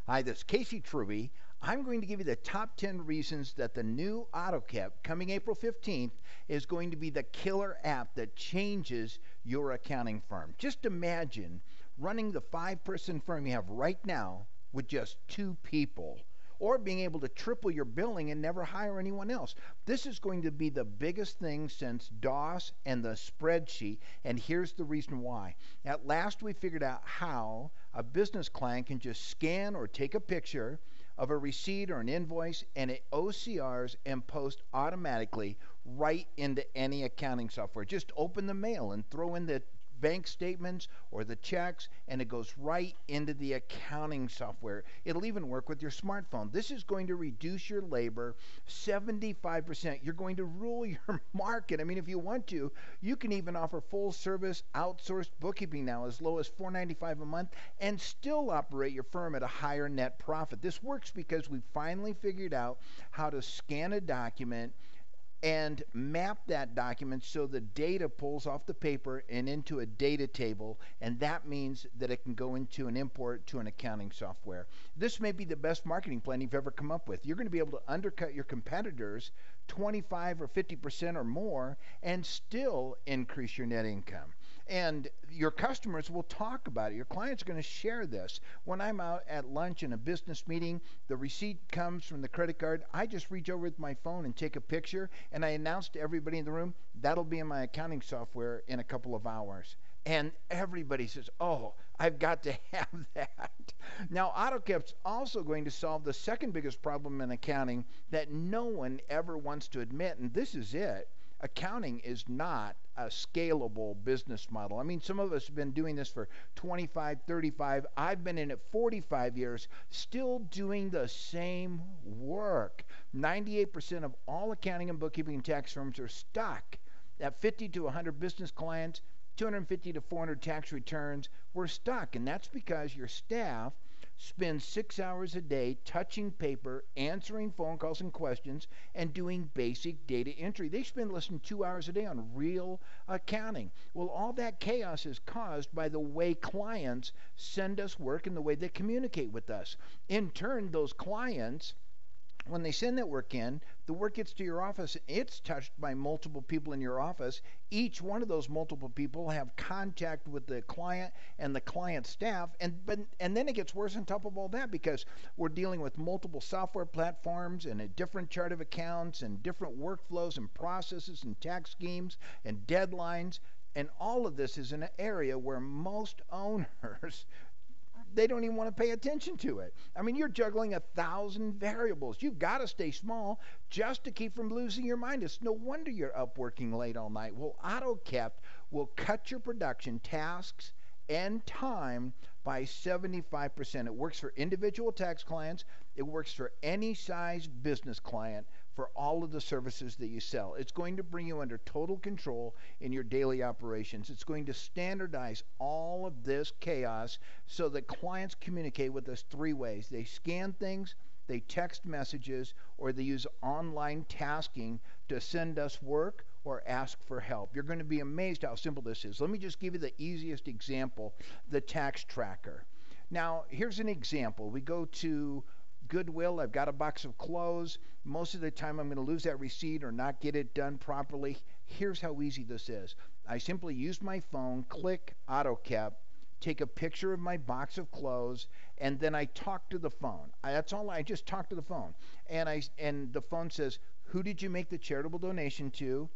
Hi, this is Casey Truby. I'm going to give you the top 10 reasons that the new AutoKept coming April 15th is going to be the killer app that changes your accounting firm. Just imagine running the 5-person firm you have right now with just 2 people, or being able to triple your billing and never hire anyone else. This is going to be the biggest thing since DOS and the spreadsheet, and here's the reason why. At last, we figured out how a business client can just scan or take a picture of a receipt or an invoice, and it OCRs and posts automatically right into any accounting software. Just open the mail and throw in the bank statements or the checks, and it goes right into the accounting software. It'll even work with your smartphone. This is going to reduce your labor 75%. You're going to rule your market. I mean, if you want to, you can even offer full service outsourced bookkeeping now as low as $4.95 a month and still operate your firm at a higher net profit. This works because we finally figured out how to scan a document and map that document so the data pulls off the paper and into a data table, and that means that it can go into an import to an accounting software. This may be the best marketing plan you've ever come up with. You're going to be able to undercut your competitors 25 or 50% or more and still increase your net income. And your customers will talk about it. Your clients are going to share this. When I'm out at lunch in a business meeting, the receipt comes from the credit card. I just reach over with my phone and take a picture, and I announce to everybody in the room, that'll be in my accounting software in a couple of hours. And everybody says, oh, I've got to have that. Now, AutoKept's also going to solve the second biggest problem in accounting that no one ever wants to admit, and this is it. Accounting is not a scalable business model. I mean, some of us have been doing this for 25, 35. I've been in it 45 years, still doing the same work. 98% of all accounting and bookkeeping and tax firms are stuck at 50 to 100 business clients, 250 to 400 tax returns. We're stuck, and that's because your staff spends 6 hours a day touching paper, answering phone calls and questions, and doing basic data entry. They spend less than 2 hours a day on real accounting. Well, all that chaos is caused by the way clients send us work and the way they communicate with us. In turn, those clients, when they send that work in, the work gets to your office. It's touched by multiple people in your office. Each one of those multiple people have contact with the client and the client staff. And then it gets worse on top of all that, because we're dealing with multiple software platforms and a different chart of accounts and different workflows and processes and tax schemes and deadlines. And all of this is in an area where most owners they don't even want to pay attention to it. I mean, you're juggling 1,000 variables. You've got to stay small just to keep from losing your mind. It's no wonder you're up working late all night. Well, AutoKept will cut your production tasks and time by 75%. It works for individual tax clients. It works for any size business client for all of the services that you sell. It's going to bring you under total control in your daily operations. It's going to standardize all of this chaos so that clients communicate with us 3 ways. They scan things, they text messages, or they use online tasking to send us work or ask for help. You're going to be amazed how simple this is. Let me just give you the easiest example, the tax tracker. Now, here's an example. We go to Goodwill. I've got a box of clothes. Most of the time I'm going to lose that receipt or not get it done properly. Here's how easy this is. I simply use my phone, click AutoKept, take a picture of my box of clothes, and then I talk to the phone. That's all. I just talk to the phone. And the phone says, who did you make the charitable donation to?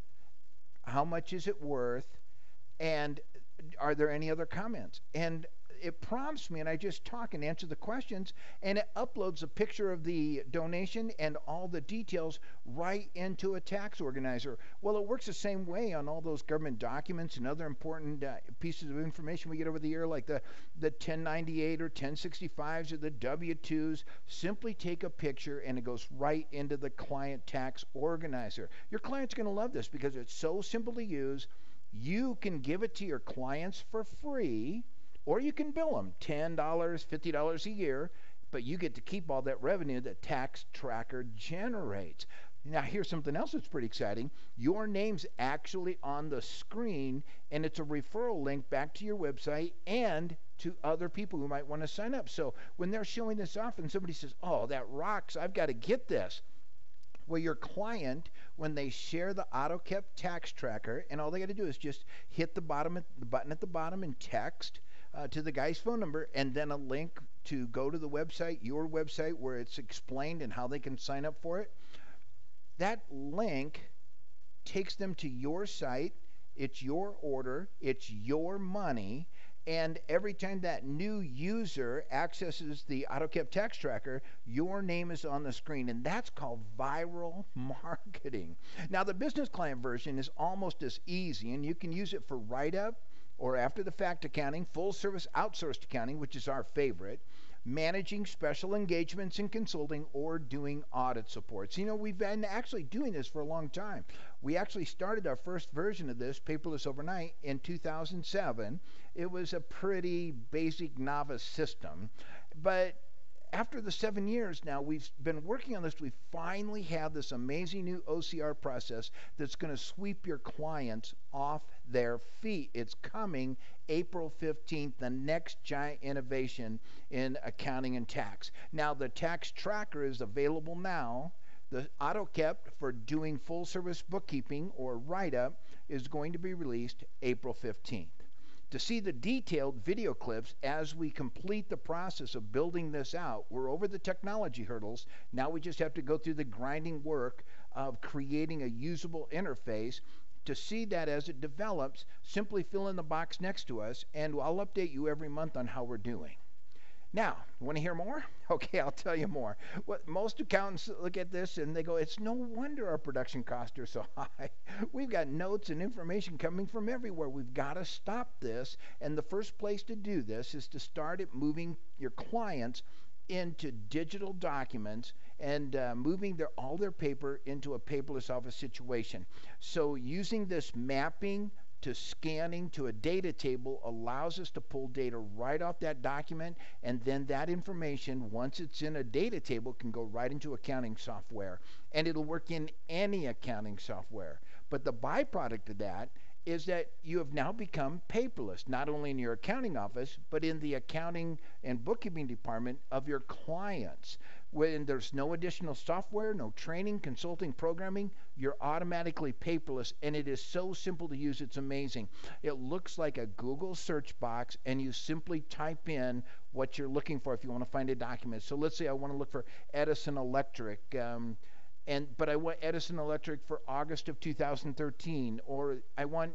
How much is it worth? And are there any other comments? And it prompts me, and I just talk and answer the questions, and it uploads a picture of the donation and all the details right into a tax organizer. Well, it works the same way on all those government documents and other important pieces of information we get over the year, like the 1098 or 1065s or the W-2s. Simply take a picture, and it goes right into the client tax organizer. Your client's going to love this because it's so simple to use. You can give it to your clients for free, or you can bill them $10, $50 a year, but you get to keep all that revenue that Tax Tracker generates. Now, here's something else that's pretty exciting. Your name's actually on the screen, and it's a referral link back to your website, and to other people who might want to sign up. So when they're showing this off and somebody says, oh, that rocks, I've got to get this. Well, your client, when they share the AutoKept tax tracker, and all they got to do is just hit the button at the bottom and text to the guy's phone number, and then a link to go to the website, your website, where it's explained and how they can sign up for it. That link takes them to your site. It's your order. It's your money. And every time that new user accesses the AutoKept tax tracker, your name is on the screen, and that's called viral marketing. Now, the business client version is almost as easy, and you can use it for write-up or after-the-fact accounting, full-service outsourced accounting, which is our favorite, managing special engagements and consulting, or doing audit supports. You know, we've been actually doing this for a long time. We actually started our first version of this, Paperless Overnight, in 2007. It was a pretty basic novice system, but after the 7 years now we've been working on this, we finally have this amazing new OCR process that's going to sweep your clients off their feet. It's coming April 15th, the next giant innovation in accounting and tax. Now, the tax tracker is available now. The AutoKept for doing full service bookkeeping or write-up is going to be released April 15th. To see the detailed video clips as we complete the process of building this out, we're over the technology hurdles. Now we just have to go through the grinding work of creating a usable interface. To see that as it develops, simply fill in the box next to us, and I'll update you every month on how we're doing. Now, you want to hear more? Okay, I'll tell you more. Most accountants look at this and they go, it's no wonder our production costs are so high. We've got notes and information coming from everywhere. We've got to stop this. And the first place to do this is to start at moving your clients into digital documents and moving all their paper into a paperless office situation. So using this mapping to scanning to a data table allows us to pull data right off that document, and then that information, once it's in a data table, can go right into accounting software, and it'll work in any accounting software. But the byproduct of that is that you have now become paperless, not only in your accounting office, but in the accounting and bookkeeping department of your clients. When there's no additional software, no training, consulting, programming, you're automatically paperless, and it is so simple to use, it's amazing. It looks like a Google search box, and you simply type in what you're looking for if you want to find a document. So let's say I want to look for Edison Electric, but I want Edison Electric for August of 2013, or I want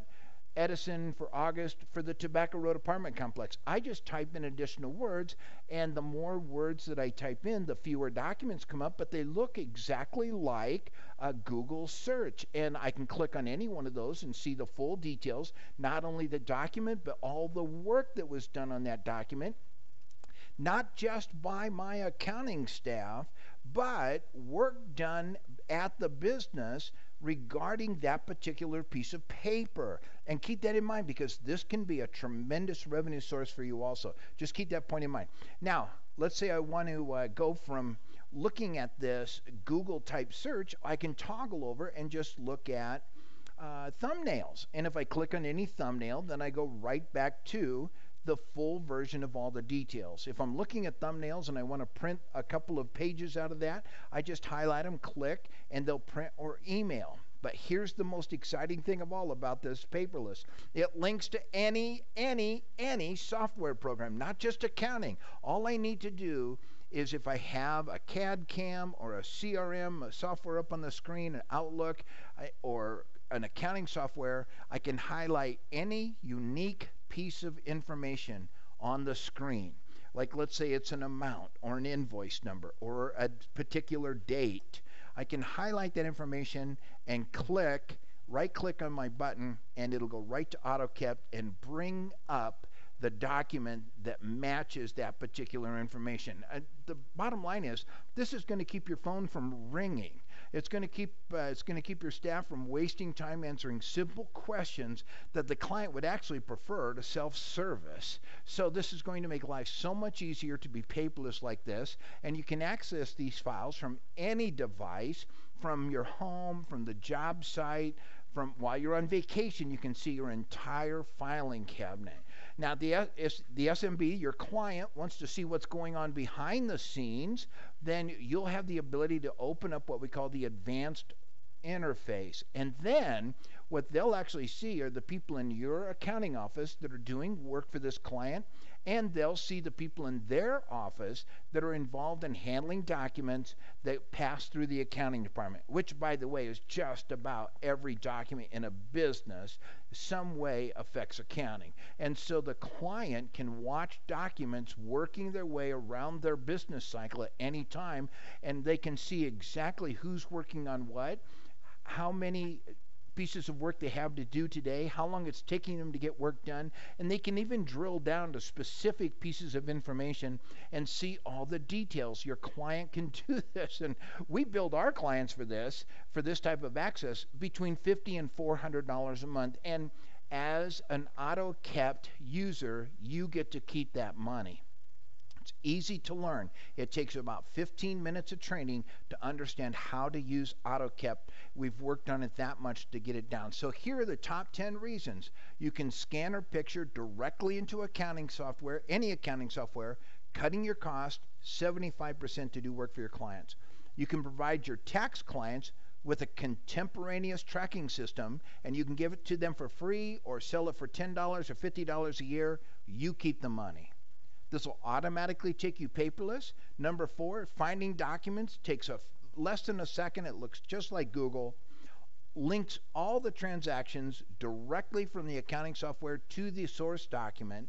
Edison for August for the Tobacco Road apartment complex. I just type in additional words, and the more words that I type in, the fewer documents come up, but they look exactly like a Google search. And I can click on any one of those and see the full details, not only the document, but all the work that was done on that document, not just by my accounting staff, but work done at the business regarding that particular piece of paper. And keep that in mind, because this can be a tremendous revenue source for you also. Just keep that point in mind. Now, let's say I want to go from looking at this Google type search, I can toggle over and just look at thumbnails. And if I click on any thumbnail, then I go right back to the full version of all the details. If I'm looking at thumbnails and I want to print a couple of pages out of that, I just highlight them, click, and they'll print or email. But here's the most exciting thing of all about this paperless. It links to any software program, not just accounting. All I need to do is, if I have a CAD CAM or a CRM, a software up on the screen, an Outlook, or an accounting software, I can highlight any unique piece of information on the screen. Like, let's say it's an amount or an invoice number or a particular date. I can highlight that information and right click on my button, and it'll go right to AutoKept and bring up the document that matches that particular information. The bottom line is, this is going to keep your phone from ringing. It's going to keep your staff from wasting time answering simple questions that the client would actually prefer to self-service. So this is going to make life so much easier to be paperless like this, and you can access these files from any device, from your home, from the job site, from while you're on vacation. You can see your entire filing cabinet. Now, the SMB, your client, wants to see what's going on behind the scenes. Then you'll have the ability to open up what we call the advanced interface. And then what they'll actually see are the people in your accounting office that are doing work for this client, and they'll see the people in their office that are involved in handling documents that pass through the accounting department, which, by the way, is just about every document in a business some way affects accounting. And so the client can watch documents working their way around their business cycle at any time, and they can see exactly who's working on what, how many pieces of work they have to do today, how long it's taking them to get work done, and they can even drill down to specific pieces of information and see all the details. Your client can do this, and we build our clients for this type of access between $50 and $400 a month. And as an AutoKept user, you get to keep that money. It's easy to learn. It takes about 15 minutes of training to understand how to use AutoKept. We've worked on it that much to get it down. So here are the top 10 reasons you can scan or picture directly into accounting software, any accounting software, cutting your cost 75% to do work for your clients. You can provide your tax clients with a contemporaneous tracking system, and you can give it to them for free or sell it for $10 or $50 a year. You keep the money. This will automatically take you paperless. Number 4, finding documents takes less than a second. It looks just like Google. Links all the transactions directly from the accounting software to the source document.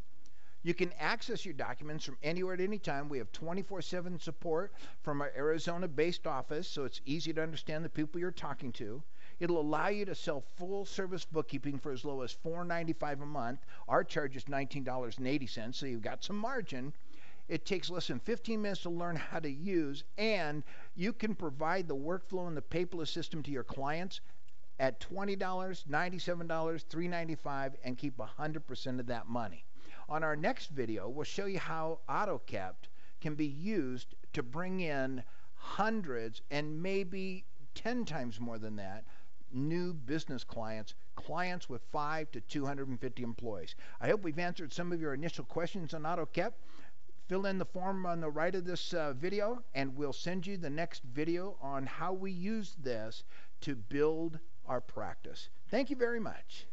You can access your documents from anywhere at any time. We have 24/7 support from our Arizona-based office, so it's easy to understand the people you're talking to. It'll allow you to sell full service bookkeeping for as low as $4.95 a month. Our charge is $19.80, so you've got some margin. It takes less than 15 minutes to learn how to use, and you can provide the workflow and the paperless system to your clients at $20, $97, $3.95, and keep 100% of that money. On our next video, we'll show you how AutoKept can be used to bring in hundreds and maybe 10 times more than that new business clients with 5 to 250 employees. I hope we've answered some of your initial questions on AutoKept. Fill in the form on the right of this video, and we'll send you the next video on how we use this to build our practice. Thank you very much.